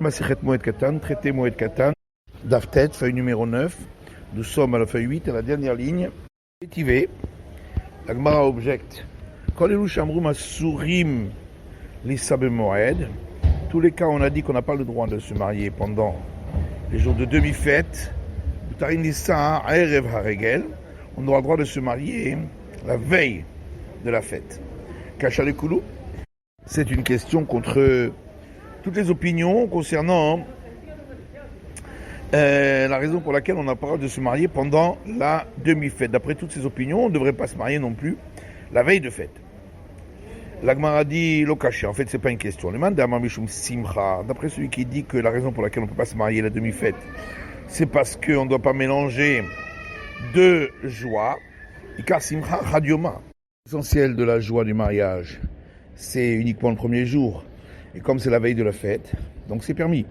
Masichet Moed Katan, traité Moed Katan, Daftet, feuille numéro 9. Nous sommes à la feuille 8, à la dernière ligne. Étivé, la Gemara objecte. Kolelu Shamrum Asurim Lissa Bemoed. Tous les cas, on a dit qu'on n'a pas le droit de se marier pendant les jours de demi-fête. Tarin Lissa Erev Haregel. On aura le droit de se marier la veille de la fête. Kachalekulu, c'est une question contre toutes les opinions concernant la raison pour laquelle on n'a pas le droit de se marier pendant la demi-fête. D'après toutes ces opinions, on ne devrait pas se marier non plus la veille de fête. La Gemara dit Lokaché, en fait c'est pas une question. Le Mandama Mishum Simcha, d'après celui qui dit que la raison pour laquelle on ne peut pas se marier la demi-fête, c'est parce qu'on ne doit pas mélanger deux joies. Car Simcha Chadioma. L'essentiel de la joie du mariage, c'est uniquement le premier jour. Et comme c'est la veille de la fête, donc c'est permis.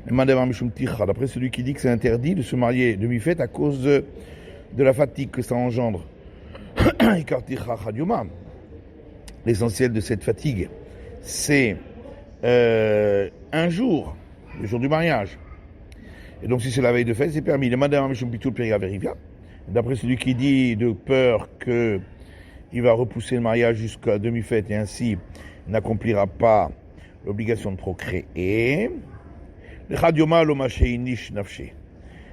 D'après celui qui dit que c'est interdit de se marier demi-fête à cause de la fatigue que ça engendre. L'essentiel de cette fatigue, c'est un jour, le jour du mariage. Et donc si c'est la veille de fête, c'est permis. D'après celui qui dit de peur qu'il va repousser le mariage jusqu'à demi-fête et ainsi n'accomplira pas l'obligation de procréer.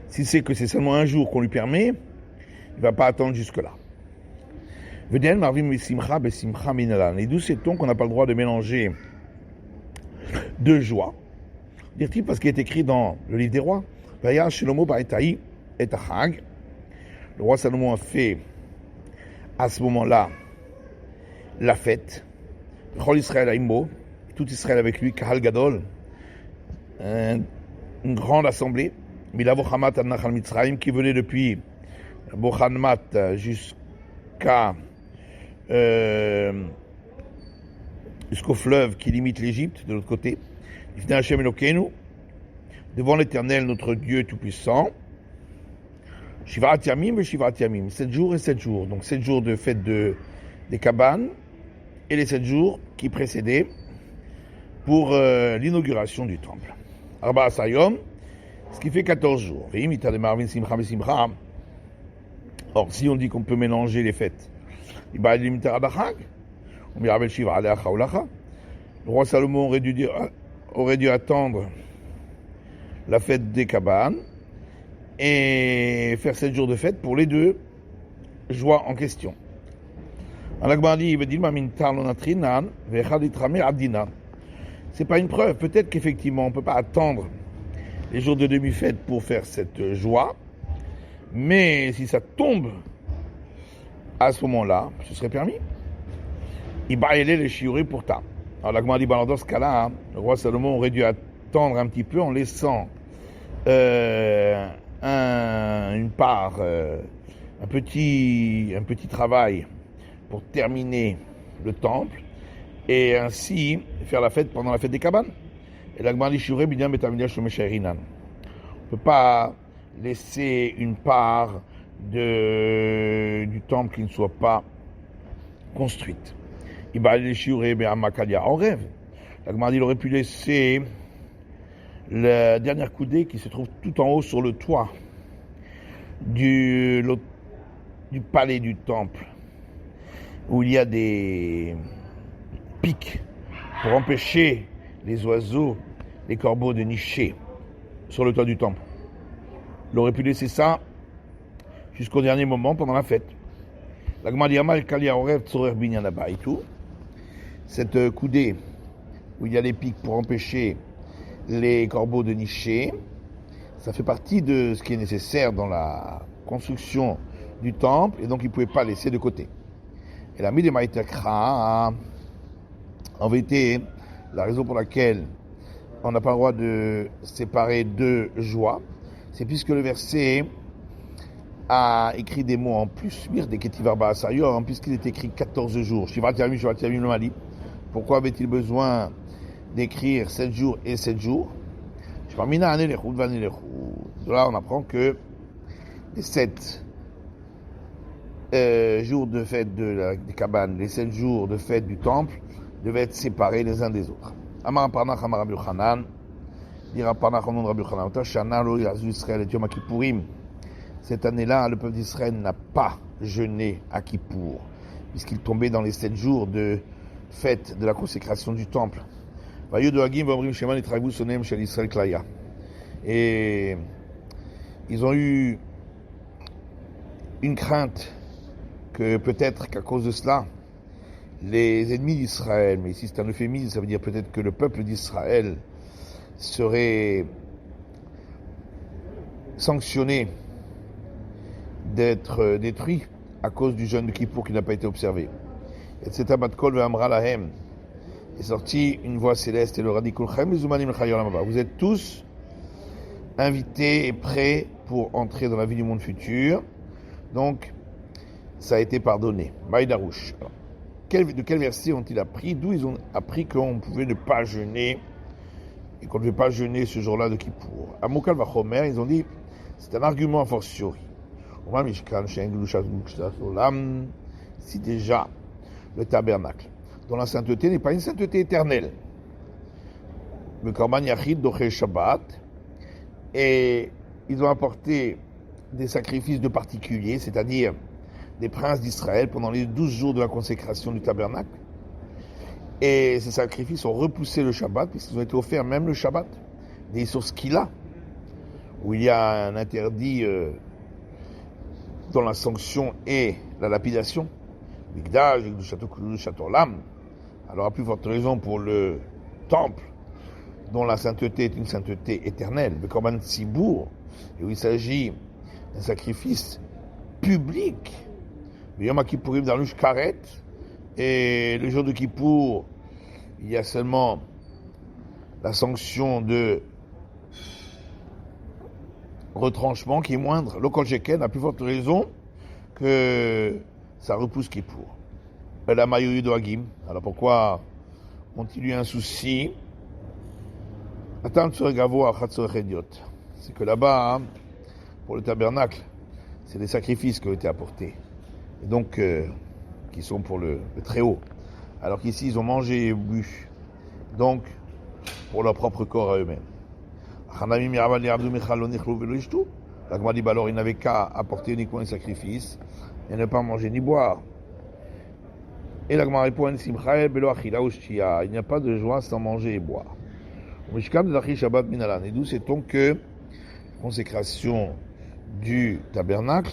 Si c'est que c'est seulement un jour qu'on lui permet, il ne va pas attendre jusque-là. Et d'où sait-on qu'on n'a pas le droit de mélanger deux joies? Dire-t-il parce qu'il est écrit dans le livre des rois, le roi Salomon a fait à ce moment-là la fête. Tout Israël avec lui, Kahal Gadol, une grande assemblée. Milavochamat al-Nachal Mitzrayim, qui venait depuis Bochanmat jusqu'au fleuve qui limite l'Égypte, de l'autre côté. Devant l'Éternel, notre Dieu Tout-Puissant. Shivat Yamim et Shivat Yamim, 7 jours et 7 jours. Donc 7 jours de fête des cabanes et les 7 jours qui précédaient pour l'inauguration du temple. Arba Asayom, ce qui fait 14 jours. Or, si on dit qu'on peut mélanger les fêtes, le roi Salomon aurait dû attendre la fête des cabanes et faire 7 jours de fête pour les deux joies en question. C'est pas une preuve. Peut-être qu'effectivement on ne peut pas attendre les jours de demi-fête pour faire cette joie, mais si ça tombe à ce moment-là, ce serait permis. Il baillait les chiurés pour ta. Alors la Gemara dit, dans ce cas-là, le roi Salomon aurait dû attendre un petit peu en laissant une part, un petit travail pour terminer le temple et ainsi faire la fête pendant la fête des cabanes. Et la Gemara dit, on ne peut pas laisser une part du temple qui ne soit pas construite. En rêve. La Gemara dit, il aurait pu laisser la dernière coudée qui se trouve tout en haut sur le toit du palais du temple, où il y a des pics pour empêcher les oiseaux, les corbeaux de nicher sur le toit du temple. Il aurait pu laisser ça jusqu'au dernier moment pendant la fête. La Gemara dit, Amal Kalia Orev Tzorer Binyan Haba et tout. Cette coudée où il y a les pics pour empêcher les corbeaux de nicher, ça fait partie de ce qui est nécessaire dans la construction du temple et donc il ne pouvait pas laisser de côté. Et la Mide Maïtakra, en vérité, la raison pour laquelle on n'a pas le droit de séparer deux joies, c'est puisque le verset a écrit des mots en plus, puisqu'il est écrit 14 jours. Shivat Yamim le Mali. Pourquoi avait-il besoin d'écrire 7 jours et 7 jours? De là, on apprend que les 7 jours de fête des cabanes, les 7 jours de fête du temple devaient être séparés les uns des autres. Amar Parnach, Amar Rabbi Yochanan, Dira Parnachonon Rabbi Yochanan, Shana lo yazu Israël et Yom Kippourim. Cette année-là, le peuple d'Israël n'a pas jeûné à Kippour, puisqu'il tombait dans les 7 jours de fête de la consécration du temple. Et ils ont eu une crainte que peut-être qu'à cause de cela, les ennemis d'Israël, mais ici c'est un euphémisme, ça veut dire peut-être que le peuple d'Israël serait sanctionné d'être détruit à cause du jeûne de Kippour qui n'a pas été observé. Et c'est Abatkol ve'amra lahem. Est sorti une voix céleste et leur a dit vous êtes tous invités et prêts pour entrer dans la vie du monde futur. Donc, ça a été pardonné. Maïdarouche. De quel verset ont-ils appris? D'où ils ont appris qu'on pouvait ne pas jeûner et qu'on ne devait pas jeûner ce jour-là de Kippour. À Mokal Vachomer, ils ont dit c'est un argument a fortiori. Si déjà le tabernacle, dont la sainteté n'est pas une sainteté éternelle, le Korban Yachid Doché Shabbat, et ils ont apporté des sacrifices de particuliers, c'est-à-dire des princes d'Israël pendant les 12 jours de la consécration du tabernacle. Et ces sacrifices ont repoussé le Shabbat, puisqu'ils ont été offerts même le Shabbat, des sources qu'il a, où il y a un interdit dont la sanction est la lapidation, Mikdash, le château l'âme. Alors à plus forte raison pour le temple, dont la sainteté est une sainteté éternelle, le Korban Tzibour, et où il s'agit d'un sacrifice public. Le Yom Kippourim d'Alush Karet, et le jour de Kippour, il y a seulement la sanction de retranchement qui est moindre. Le Kol Sheken a plus forte raison que ça repousse Kippour. La Mayoyu Doagim. Alors pourquoi ont-ils eu un souci? C'est que là-bas, pour le tabernacle, c'est des sacrifices qui ont été apportés. Et donc, qui sont pour le Très-Haut. Alors qu'ici, ils ont mangé et bu. Donc, pour leur propre corps à eux-mêmes. La Gemara dit, alors, ils n'avaient qu'à apporter uniquement les sacrifices et ne pas manger ni boire. Et la Gemara répond, il n'y a pas de joie sans manger et boire. Et d'où sait-on que la consécration du tabernacle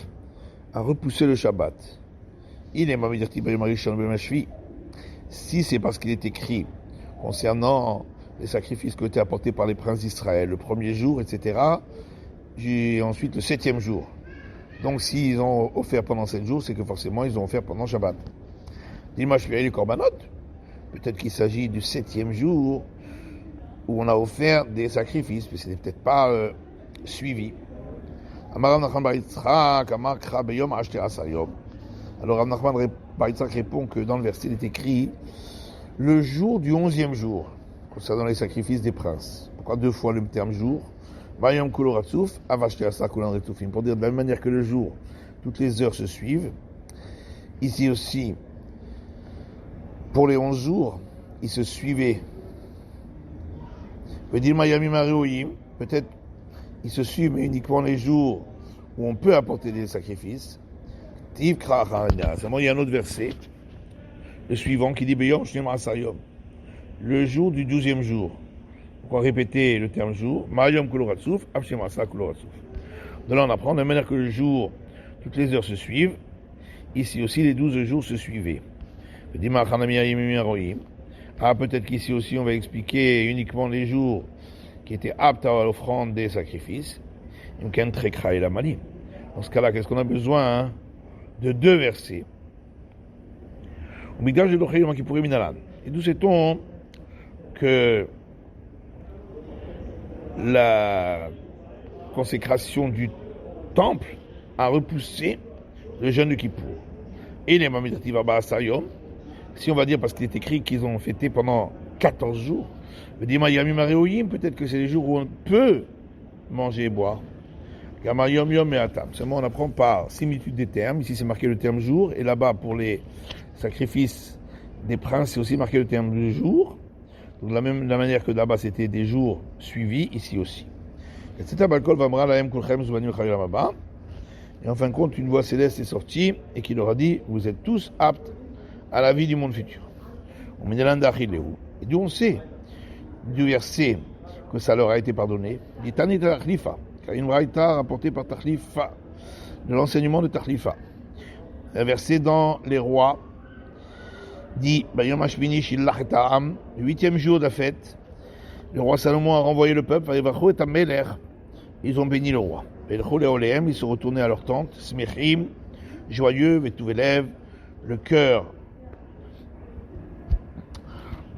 a repoussé le Shabbat. Si c'est parce qu'il est écrit concernant les sacrifices qui ont été apportés par les princes d'Israël, le premier jour, etc., et ensuite le 7e jour. Donc s'ils ont offert pendant 7 jours, c'est que forcément ils ont offert pendant Shabbat. Les korbanot, peut-être qu'il s'agit du 7e jour où on a offert des sacrifices, mais ce n'est peut-être pas suivi. Alors Rav Nachman Bar Yitzhak répond que dans le verset il est écrit le jour du 11e jour, concernant les sacrifices des princes. Pourquoi 2 fois le terme jour? Pour dire de la même manière que le jour, toutes les heures se suivent. Ici aussi, pour les 11 jours, ils se suivaient. Peut-être ils se suivent, mais uniquement les jours où on peut apporter des sacrifices. Il y a un autre verset, le suivant, qui dit le jour du 12e jour. Pourquoi répéter le terme jour? De là, on apprend de la manière que le jour, toutes les heures se suivent. Ici aussi, les 12 jours se suivaient. Peut-être qu'ici aussi, on va expliquer uniquement les jours qui étaient aptes à l'offrande des sacrifices. Dans ce cas-là, qu'est-ce qu'on a besoin de 2 versets? Et d'où sait-on que la consécration du temple a repoussé le jeûne de Kippour? Et les Mamidati Sayom, si on va dire parce qu'il est écrit qu'ils ont fêté pendant 14 jours, peut-être que c'est les jours où on peut manger et boire. Seulement on apprend par similitude des termes. Ici c'est marqué le terme jour, et là-bas pour les sacrifices des princes c'est aussi marqué le terme de jour. Donc, de la manière que là-bas c'était des jours suivis, ici aussi. Et en fin de compte, une voix céleste est sortie et qui leur a dit, vous êtes tous aptes à la vie du monde futur. Et d'où on sait, du verset, que ça leur a été pardonné. Car une braïta rapportée par Tachlifa, de l'enseignement de Tachlifa. Un verset dans les rois dit, le 8e jour de la fête, le roi Salomon a renvoyé le peuple, ils ont béni le roi. Ils sont retournés à leur tente, smechim, joyeux, vetuvelev, le cœur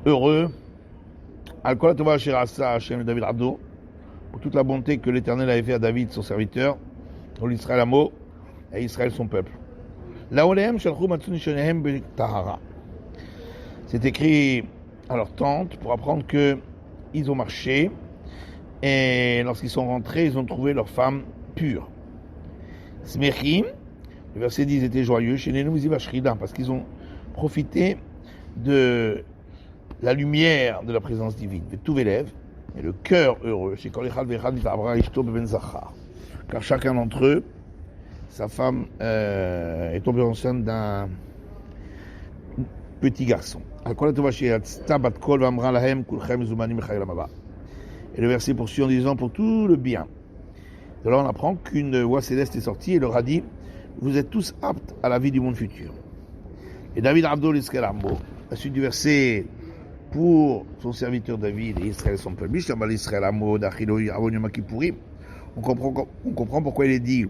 heureux, pour toute la bonté que l'Éternel avait fait à David, son serviteur, pour l'Israël Amo, et Israël son peuple. C'est écrit à leur tente pour apprendre qu'ils ont marché et lorsqu'ils sont rentrés, ils ont trouvé leur femme pure. Smechim, le verset 10 était joyeux, parce qu'ils ont profité de la lumière de la présence divine, de tous les lèvres, et le cœur heureux, car chacun d'entre eux, sa femme est tombée enceinte d'un petit garçon. Et le verset poursuit en disant pour tout le bien. De là on apprend qu'une voix céleste est sortie et leur a dit, vous êtes tous aptes à la vie du monde futur. Et David Abdol Israël Ambo, la suite du verset pour son serviteur David et Israël son peuple, on comprend pourquoi il est dit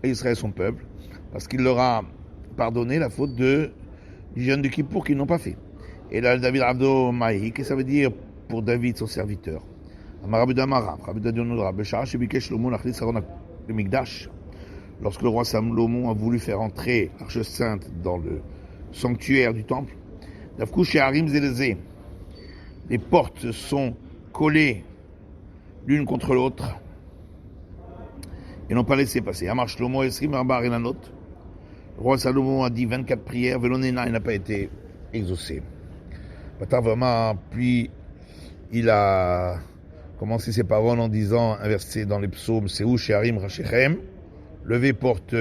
Israël son peuple, parce qu'il leur a pardonné la faute du jeûne de Kippour qu'ils n'ont pas fait. Et là, David Abdo Maï, qu'est-ce que ça veut dire pour David, son serviteur? Lorsque le roi Salomon a voulu faire entrer l'Arche Sainte dans le sanctuaire du temple, les portes sont collées l'une contre l'autre et n'ont pas laissé passer. Le roi Salomon a dit 24 prières, Velonena, il n'a pas été exaucé. Puis il a commencé ses paroles en disant un verset dans les psaumes, Seou Sheharim Rachechem, levez portes,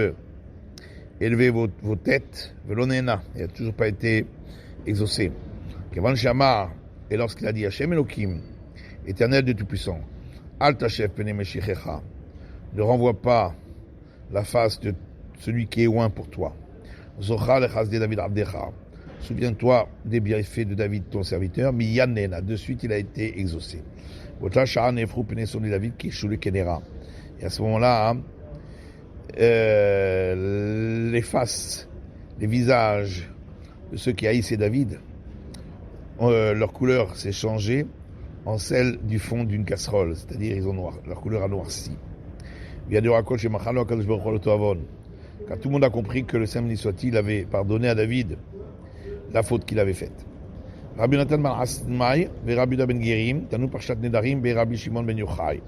élevez vos têtes, Velonena, il n'a toujours pas été exaucé. Kevan Shamar, et lorsqu'il a dit Hashem Elohim, éternel de Tout-Puissant, Al Tachef Pene Meshichecha, ne renvoie pas la face de celui qui est loin pour toi. Zocha lechazde David Abdecha, souviens-toi des bienfaits de David ton serviteur, Miyanena, de suite il a été exaucé. Votla Sha'an Efrou Pene Son David Kishule Kenera. Et à ce moment-là, les faces, les visages de ceux qui haïssaient David, leur couleur s'est changée en celle du fond d'une casserole, c'est-à-dire ils ont noir, leur couleur a noirci. Car tout le monde a compris que le Saint béni soit-il avait pardonné à David la faute qu'il avait faite. Rabbi Nathan ben Asmai et Rabbi Yehuda ben Gerim, Tanu Parshat Nedarim be Rabbi Shimon ben Yochai.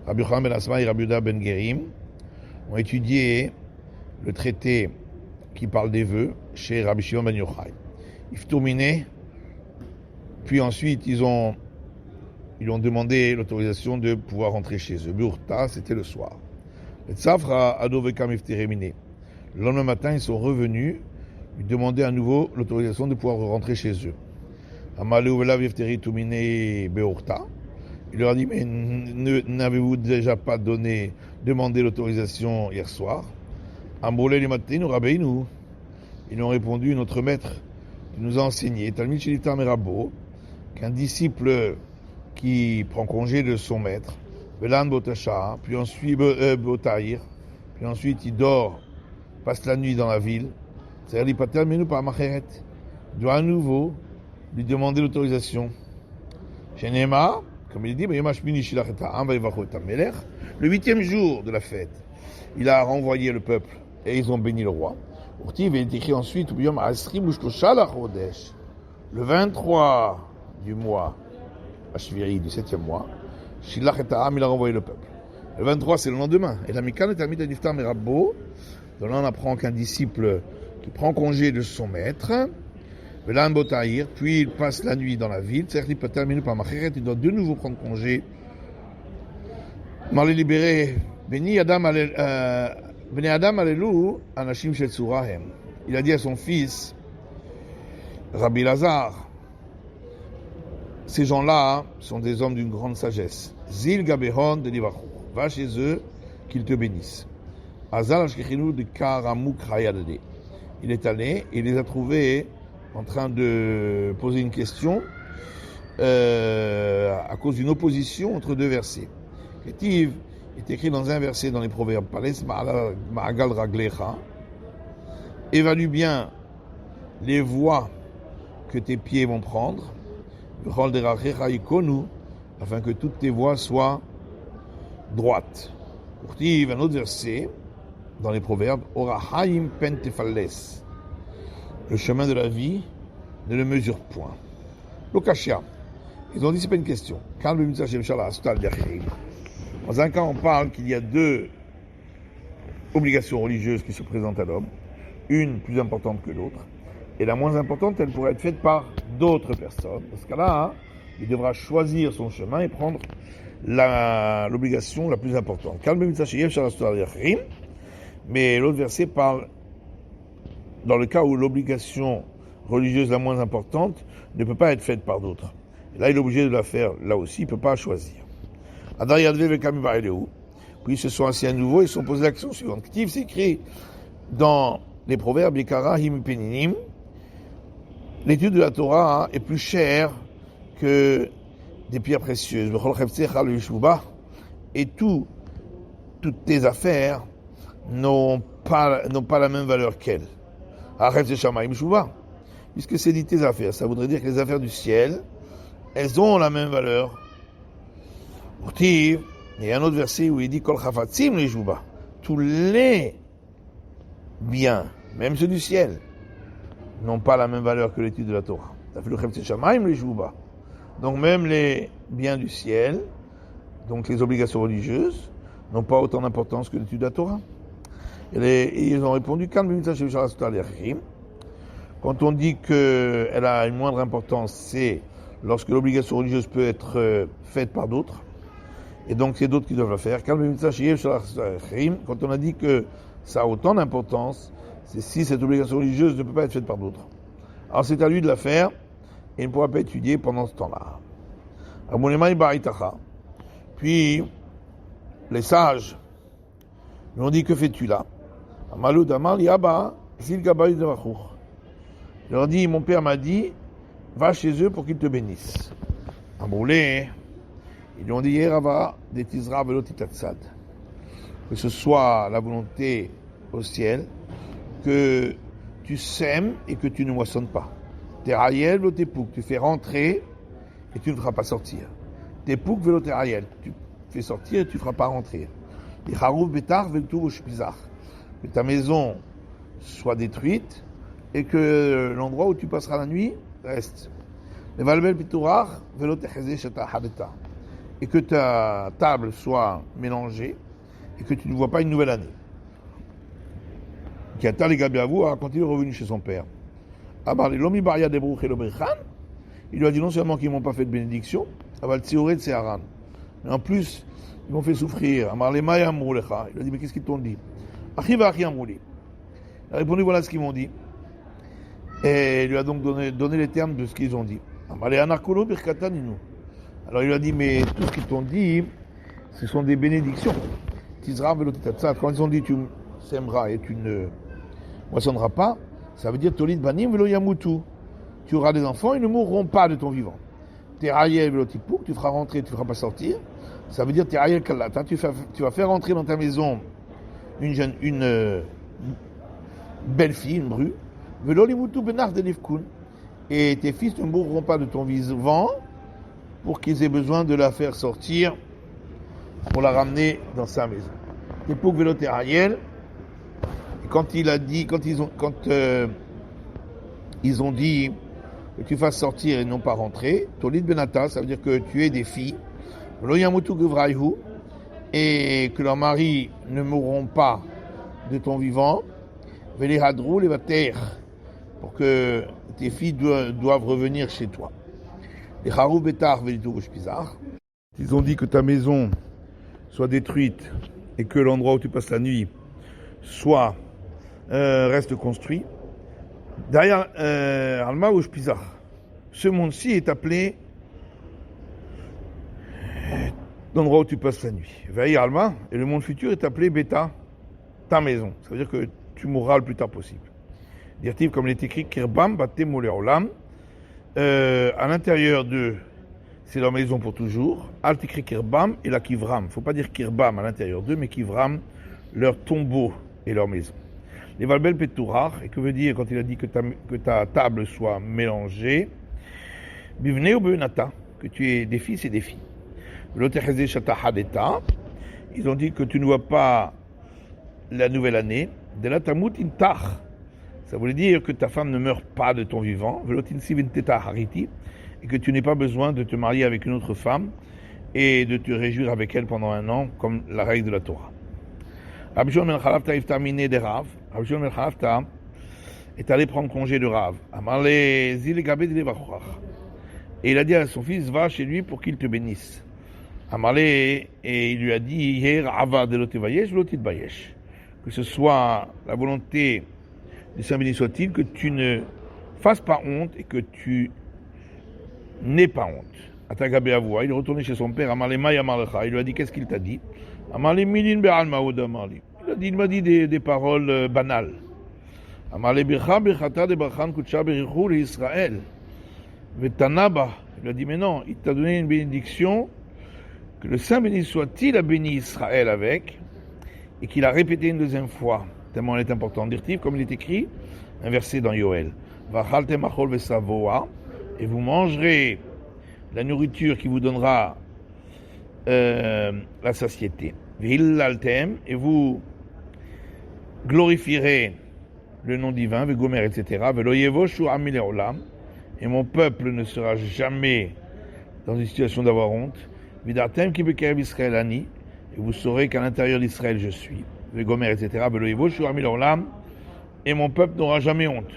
Rabbi Yochanan ben Asmai et Rabbi Yehuda ben Gerim ont étudié le traité qui parle des vœux chez Rabbi Shimon ben Yochai. Iftoumine, puis ensuite ils ont demandé l'autorisation de pouvoir rentrer chez eux. Beurta, c'était le soir. Le lendemain matin, ils sont revenus lui demander à nouveau l'autorisation de pouvoir rentrer chez eux. Il leur a dit, mais n'avez-vous déjà pas demandé l'autorisation hier soir? Ils ont répondu, notre maître nous a enseigné, qu'un disciple qui prend congé de son maître, puis ensuite il dort, passe la nuit dans la ville, il doit à nouveau lui demander l'autorisation. Comme il dit, le 8e jour de la fête, il a renvoyé le peuple et ils ont béni le roi. Il est écrit ensuite, le 23 du mois, Ashviri, du 7e mois, Shilach et Ta'am, il a renvoyé le peuple. Le 23, c'est le lendemain. Et la Mikan est Amid Niftar Merabbo. Donc là, on apprend qu'un disciple qui prend congé de son maître Puis il passe la nuit dans la ville. Il doit de nouveau prendre congé. Les libérés. Il a dit à son fils, Rabbi Lazare, ces gens-là sont des hommes d'une grande sagesse. Zil Gabehon de Livachou. Va chez eux, qu'ils te bénissent. Azal Ashkechinu de Karamuk Hayadade. Il est allé et il les a trouvés en train de poser une question à cause d'une opposition entre deux versets. Ketiv est écrit dans un verset dans les Proverbes. Pales Ma'agal Raglecha. Évalue bien les voies que tes pieds vont prendre, afin que toutes tes voies soient droites. Pourtiv, un autre verset dans les Proverbes, Orahaim pentefalles. Le chemin de la vie ne le mesure point. Lokashia. Ils ont dit, c'est pas une question. Dans un cas, on parle qu'il y a deux obligations religieuses qui se présentent à l'homme, une plus importante que l'autre, et la moins importante, elle pourrait être faite par d'autres personnes. Dans ce cas-là, il devra choisir son chemin et prendre l'obligation la plus importante. Mais l'autre verset parle dans le cas où l'obligation religieuse la moins importante ne peut pas être faite par d'autres. Et là, il est obligé de la faire là aussi, il ne peut pas choisir. Puis ils se sont assis à nouveau et se sont posé la question suivante. Ktiv s'écrit dans les Proverbes, l'étude de la Torah est plus chère que des pierres précieuses. Et toutes tes affaires n'ont pas la même valeur qu'elles. Puisque c'est dit tes affaires, ça voudrait dire que les affaires du ciel, elles ont la même valeur. Il y a un autre verset où il dit tous les biens, même ceux du ciel, n'ont pas la même valeur que l'étude de la Torah. Donc même les biens du ciel, donc les obligations religieuses, n'ont pas autant d'importance que l'étude de la Torah. Et ils ont répondu, quand on dit qu'elle a une moindre importance, c'est lorsque l'obligation religieuse peut être faite par d'autres, et donc c'est d'autres qui doivent la faire. Quand on a dit que ça a autant d'importance, c'est si cette obligation religieuse ne peut pas être faite par d'autres. Alors c'est à lui de la faire, et il ne pourra pas étudier pendant ce temps-là. Puis, les sages lui ont dit, que fais-tu là? Il leur dit, mon père m'a dit, va chez eux pour qu'ils te bénissent. Ils lui ont dit, que ce soit la volonté au ciel, que tu sèmes et que tu ne moissonnes pas. Tu fais rentrer et tu ne feras pas sortir. Tu fais sortir et tu ne feras pas rentrer. Que ta maison soit détruite et que l'endroit où tu passeras la nuit reste. Et que ta table soit mélangée et que tu ne vois pas une nouvelle année. Kiata les Gabiavou a continué revenu chez son père. Il lui a dit non seulement qu'ils ne m'ont pas fait de bénédiction, mais en plus, ils m'ont fait souffrir. Il lui a dit, mais qu'est-ce qu'ils t'ont dit? Il a répondu, voilà ce qu'ils m'ont dit. Et il lui a donc donné les termes de ce qu'ils ont dit. Alors il lui a dit, mais tout ce qu'ils t'ont dit, ce sont des bénédictions. Quand ils ont dit, tu sèmeras et tu ne moissonneras pas, ça veut dire Tolid Banim velo yamutu. Tu auras des enfants, ils ne mourront pas de ton vivant. Terayel velo tipuk, tu feras rentrer, tu ne feras pas sortir. Ça veut dire Terayel kalata, tu vas faire rentrer dans ta maison une belle fille, une bru. Velo limutu benach de livkun. Et tes fils ne mourront pas de ton vivant pour qu'ils aient besoin de la faire sortir pour la ramener dans sa maison. Tipuk velo terayel. Quand ils ont dit que tu fasses sortir et non pas rentrer, Tolid Benata, ça veut dire que tu es des filles, et que leurs maris ne mourront pas de ton vivant, pour que tes filles doivent revenir chez toi. Les Harou Betar Velitou Pizar. Ils ont dit que ta maison soit détruite et que l'endroit où tu passes la nuit soit reste construit. Derrière Alma ou Pizar. Ce monde-ci est appelé l'endroit où tu passes la nuit. Veille Alma, et le monde futur est appelé Beta, ta maison. Ça veut dire que tu mourras le plus tard possible. Dire-t-il, comme il est écrit, Kirbam Batem Olam, à l'intérieur d'eux, c'est leur maison pour toujours. Alt écrit Kirbam et la Kivram. Il ne faut pas dire Kirbam à l'intérieur d'eux, mais Kivram, leur tombeau et leur maison. Les Valbel Petourar, et que veut dire quand il a dit que ta table soit mélangée? Bivne ou Benata, que tu aies des fils et des filles. L'Otechezé Shata Hadeta, ils ont dit que tu ne vois pas la nouvelle année. De la Tamut Intar, ça voulait dire que ta femme ne meurt pas de ton vivant. Velotin Sivinteta Hariti, et que tu n'aies pas besoin de te marier avec une autre femme et de te réjouir avec elle pendant 1 an, comme la règle de la Torah. Rabbi Shimon ben Chalafta a terminé des Rav. Rabbi Shimon ben Chalafta est allé prendre congé de Rav. Et il a dit à son fils, va chez lui pour qu'il te bénisse. Et il lui a dit, que ce soit la volonté du Saint béni soit-il, que tu ne fasses pas honte et que tu n'aies pas honte. Atagabé Avoua, il est retourné chez son père, il lui a dit, qu'est-ce qu'il t'a dit? Il m'a dit des paroles banales. Il lui a dit, mais non, il t'a donné une bénédiction, que le Saint béni soit-il a béni Israël avec, et qu'il a répété une deuxième fois, tellement elle est importante. Dire-t-il, comme il est écrit, un verset dans Yoël, et vous mangerez la nourriture qui vous donnera la satiété. Et vous glorifierez le nom divin, Vegomer, etc. Et mon peuple ne sera jamais dans une situation d'avoir honte. Vidartem ki bekerev Israël ani, et vous saurez qu'à l'intérieur d'Israël je suis. Vegomer, etc. Et mon peuple n'aura jamais honte.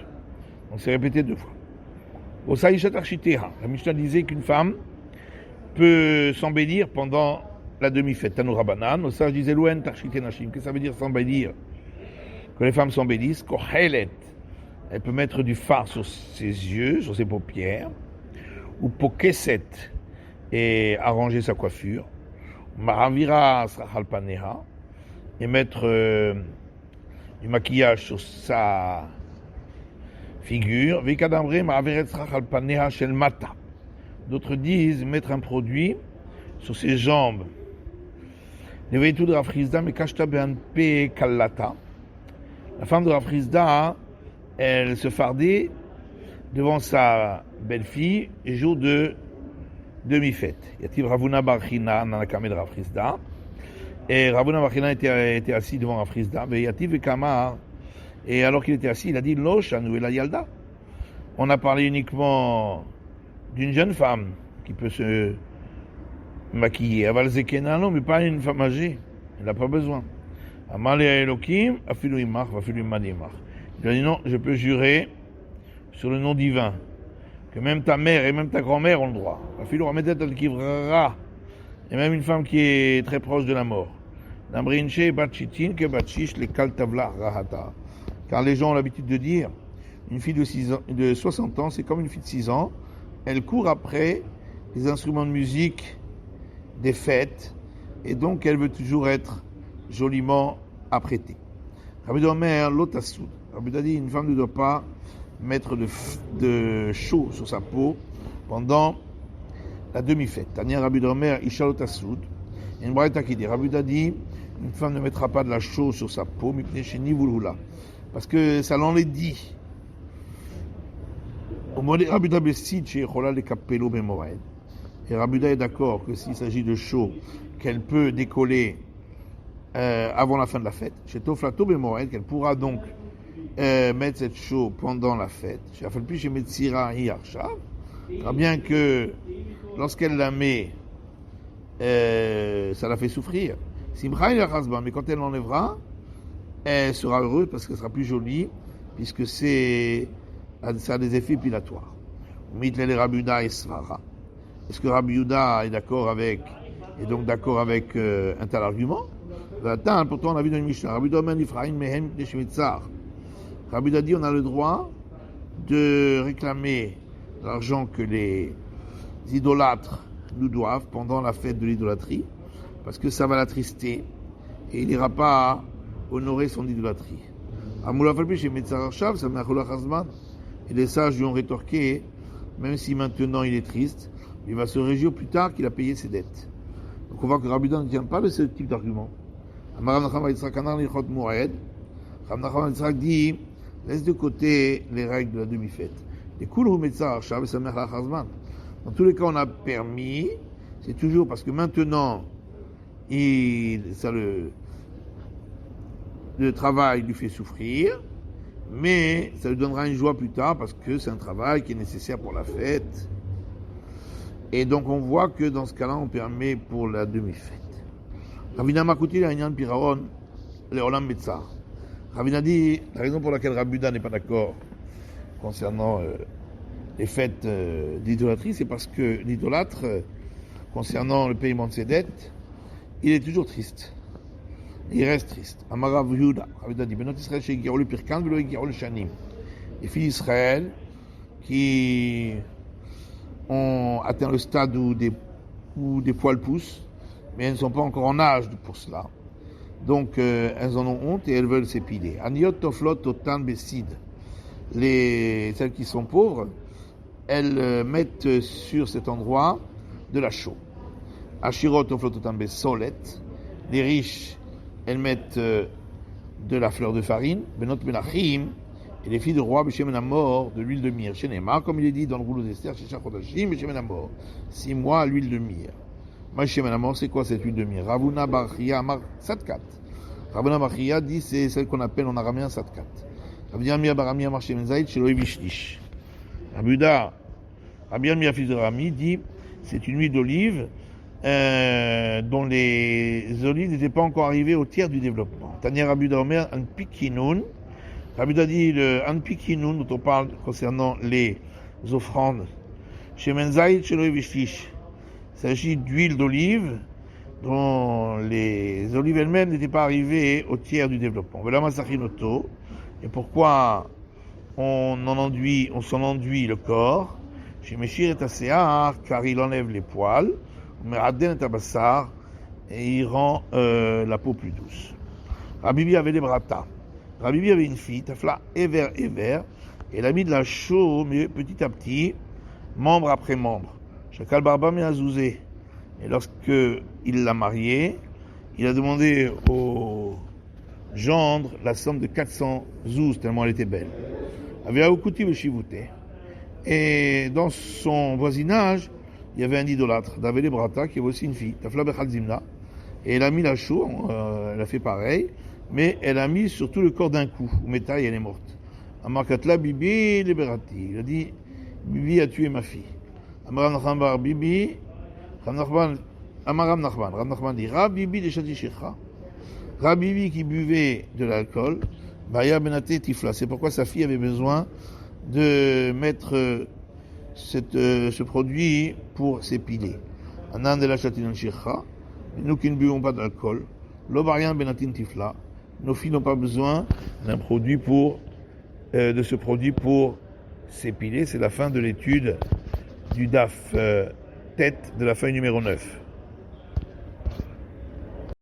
Donc c'est répété 2 fois. La Mishnah disait qu'une femme peut s'embellir pendant la demi-fête. Tanoura Banan. Au sage disait Louen Tarchite Nashim. Qu'est-ce que ça veut dire s'embellir? Que les femmes s'embellissent. Kohelet. Elle peut mettre du fard sur ses yeux, sur ses paupières. Ou Pokeset. Et arranger sa coiffure. Maravira Srachal Paneha. Et mettre du maquillage sur sa figure. Vikadamre Maraveret Srachal Paneha Shel Mata. D'autres disent mettre un produit sur ses jambes. Les vêtements de Rav Chizda, mais Kashta Be'anpe Kallata. La femme de Rav Chizda, elle se fardait devant sa belle-fille jour de demi-fête. Yativ Ravuna Barchina, Nanakame de Rav Chizda. Et Ravuna Barchina était assis devant Rav Chizda. Yativ Kamar. Et alors qu'il était assis, il a dit Lo Shanu la Yalda. On a parlé uniquement d'une jeune femme qui peut se maquiller. Aval Zekena, non, mais pas une femme âgée. Elle n'a pas besoin. Amale Elokim, Afilu Imach, Afilu Manimach. Il a dit non, je peux jurer sur le nom divin que même ta mère et même ta grand-mère ont le droit. Afilu Ramedet Al-Kivrara. Et même une femme qui est très proche de la mort. Namrinche Batchitin ke Batchish le Kaltavla Rahata. Car les gens ont l'habitude de dire une fille de 60 ans, c'est comme une fille de 6 ans. Elle court après les instruments de musique des fêtes et donc elle veut toujours être joliment apprêtée. Rabbi Omer l'otassoud. Rabbi a dit une femme ne doit pas mettre de chaud sur sa peau pendant la demi-fête. Tania Rabbi Omer isha l'otassoud. Il y a une braïta qui dit Rabbi a dit une femme ne mettra pas de la chaux sur sa peau mipnei sheni vulhula parce que ça l'enlaidit. Et Rabbi est d'accord que s'il s'agit de chaux qu'elle peut décoller avant la fin de la fête, chez Toflato Bemoed, qu'elle pourra donc mettre cette chaux pendant la fête. Chez Afalpi, chez Metzira Hiarshav, bien que lorsqu'elle la met, ça la fait souffrir. Simcha Yachazba, mais quand elle l'enlèvera, elle sera heureuse parce qu'elle sera plus jolie, puisque c'est ça a des effets épilatoires. Mitlele Rabbi Yehuda et Svara. Est-ce que Rabbi Yehuda est d'accord avec, et donc d'accord avec un tel argument? Pourtant on a vu dans une Mishnah, Rabbi Yehuda Ifraim Mehem de Shemitzar. Rabbi Yehuda dit on a le droit de réclamer l'argent que les idolâtres nous doivent pendant la fête de l'idolâtrie, parce que ça va l'attrister et il n'ira pas honorer son idolâtrie. Et les sages lui ont rétorqué, même si maintenant il est triste, il va se réjouir plus tard qu'il a payé ses dettes. Donc on voit que Rabbi Yehuda ne tient pas de ce type d'argument. Rabbi Yitzhak dit, laisse de côté les règles de la demi-fête. Dans tous les cas, on a permis, c'est toujours parce que maintenant, le travail lui fait souffrir, mais ça lui donnera une joie plus tard parce que c'est un travail qui est nécessaire pour la fête. Et donc on voit que dans ce cas-là, on permet pour la demi-fête. Ravina Makouti, la Inyan Piraon, le Olam Betzar. Ravina dit, la raison pour laquelle Rabbi Yehuda n'est pas d'accord concernant les fêtes d'idolâtrie, c'est parce que l'idolâtre, concernant le paiement de ses dettes, il est toujours triste. Il reste triste. Amarav Yehuda, Rabbi Yehuda dit, Benot Israël chez Girol Pirkan, Velo Girol Shanim. Les filles d'Israël qui ont atteint le stade où des poils poussent, mais elles ne sont pas encore en âge pour cela. Donc elles en ont honte et elles veulent s'épiler. Aniot Toflot Totan Bessid. Celles qui sont pauvres, elles mettent sur cet endroit de la chaux. Ashirot Toflot Totan Besolet. Les riches, elles mettent de la fleur de farine. Benot Melachim. Et les filles de roi, Beshem Namor, de l'huile de myrrhe. Chez Neymar, comme il est dit dans le rouleau d'Esther, chez Chachodashim, Beshem Namor. 6 mois à l'huile de myrrhe. Beshem Namor, c'est quoi cette huile de myrrhe? Ravuna Barchia Amar Satkat. Ravuna Barchia dit, c'est celle qu'on appelle en araméen Satkat. Rabbi Yirmiyah bar Ami Amar Shemen Zayit, chez Loï Vishlish. Rabbi Yirmiyah, fils de Rami, dit, c'est une huile d'olive dont les olives n'étaient pas encore arrivées au tiers du développement. Tania Rabbi Yehuda Omer, un pikinun. Rabbi Yehuda dit le Anpikinun dont on parle concernant les offrandes. Chez Menzaïd, chez Loïvishlish, il s'agit d'huile d'olive dont les olives elles-mêmes n'étaient pas arrivées au tiers du développement. Voilà Masachinoto. Et pourquoi on s'en enduit le corps? Chez Meshir et Asear, car il enlève les poils. Mais Aden et Tabassar, et il rend la peau plus douce. Rabbi avait des brata. Rabbi avait une fille, Tafla Ever, et elle a mis de la chaux, mais petit à petit, membre après membre. Chakal Barba Meazouzé. Et lorsqu'il l'a mariée, il a demandé au gendre la somme de 400 zouz, tellement elle était belle. Avait Aoukuti Veshivouté. Et dans son voisinage, il y avait un idolâtre, David Brata, qui avait aussi une fille, Tafla Bechadzimna. Et elle a mis la chaux, elle a fait pareil, mais elle a mis sur tout le corps d'un coup. Meta, elle est morte. Amarkatla Bibi Liberati. Il a dit, Bibi a tué ma fille. Amaram Nachman Bibi, Amaram Nachman dit, Rab Bibi de Shati Shekha. Rab Bibi qui buvait de l'alcool, Baya Benate Tifla. C'est pourquoi sa fille avait besoin de mettre ce produit pour s'épiler. Anan de la Shati Shekha. Nous qui ne buvons pas d'alcool, Lobarian Benatin Tifla. Nos filles n'ont pas besoin d'un produit de ce produit pour s'épiler. C'est la fin de l'étude du DAF tête de la feuille numéro 9.